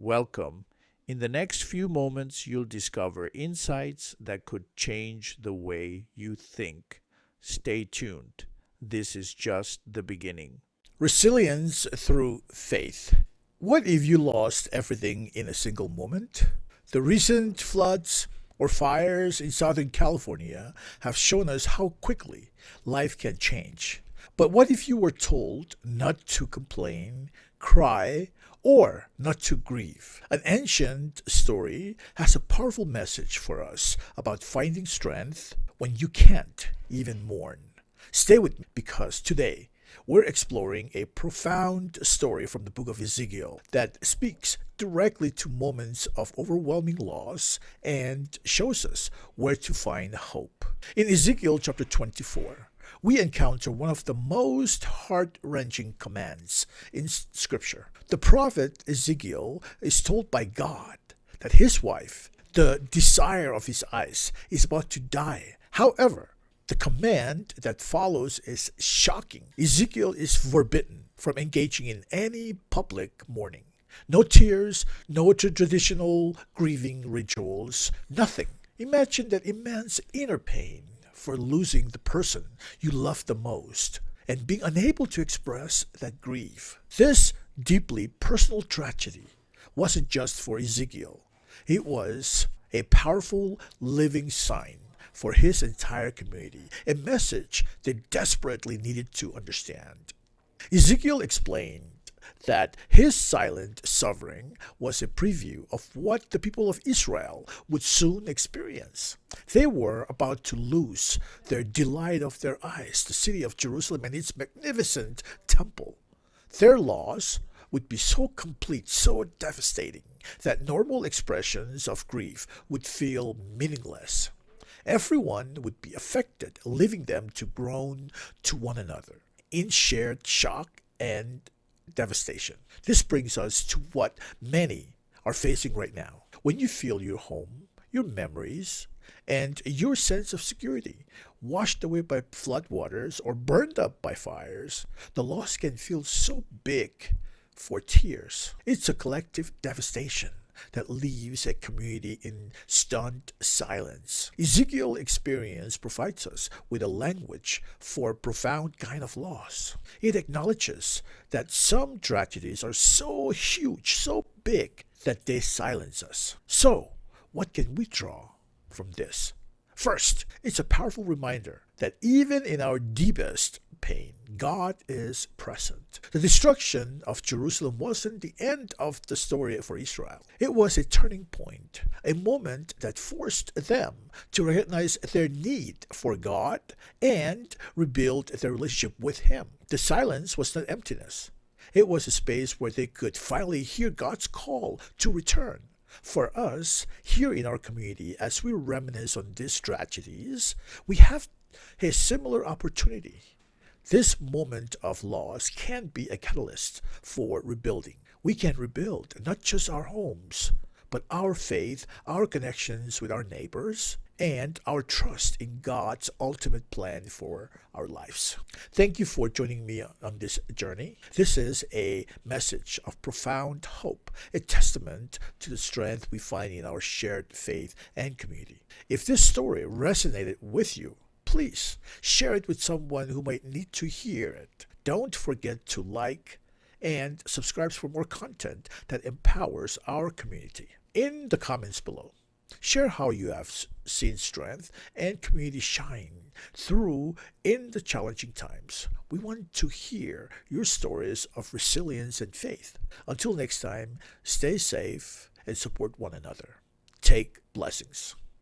Welcome. In the next few moments, you'll discover insights that could change the way you think. Stay tuned. This is just the beginning. Resilience through faith. What if you lost everything in a single moment? The recent floods or fires in Southern California have shown us how quickly life can change. But what if you were told not to complain, cry, or not to grieve? An ancient story has a powerful message for us about finding strength when you can't even mourn. Stay with me because today we're exploring a profound story from the book of Ezekiel that speaks directly to moments of overwhelming loss and shows us where to find hope. In Ezekiel chapter 24, we encounter one of the most heart-wrenching commands in Scripture. The prophet Ezekiel is told by God that his wife, the desire of his eyes, is about to die. However, the command that follows is shocking. Ezekiel is forbidden from engaging in any public mourning. No tears, no traditional grieving rituals, nothing. Imagine that immense inner pain for losing the person you love the most and being unable to express that grief. This deeply personal tragedy wasn't just for Ezekiel. It was a powerful living sign for his entire community, a message they desperately needed to understand. Ezekiel explained that his silent suffering was a preview of what the people of Israel would soon experience. They were about to lose their delight of their eyes, the city of Jerusalem and its magnificent temple. Their loss would be so complete, so devastating, that normal expressions of grief would feel meaningless. Everyone would be affected, leaving them to groan to one another in shared shock and devastation. This brings us to what many are facing right now. When you feel your home, your memories, and your sense of security washed away by floodwaters or burned up by fires, the loss can feel so big for tears. It's a collective devastation that leaves a community in stunned silence. Ezekiel's experience provides us with a language for a profound kind of loss. It acknowledges that some tragedies are so huge, so big, that they silence us. So, what can we draw from this? First, it's a powerful reminder that even in our deepest pain, God is present. The destruction of Jerusalem wasn't the end of the story for Israel. It was a turning point, a moment that forced them to recognize their need for God and rebuild their relationship with Him. The silence was not emptiness. It was a space where they could finally hear God's call to return. For us, here in our community, as we reminisce on these tragedies, we have a similar opportunity. This moment of loss can be a catalyst for rebuilding. We can rebuild not just our homes, but our faith, our connections with our neighbors, and our trust in God's ultimate plan for our lives. Thank you for joining me on this journey. This is a message of profound hope, a testament to the strength we find in our shared faith and community. If this story resonated with you, please share it with someone who might need to hear it. Don't forget to like and subscribe for more content that empowers our community. In the comments below, share how you have seen strength and community shine through in the challenging times. We want to hear your stories of resilience and faith. Until next time, stay safe and support one another. Take blessings.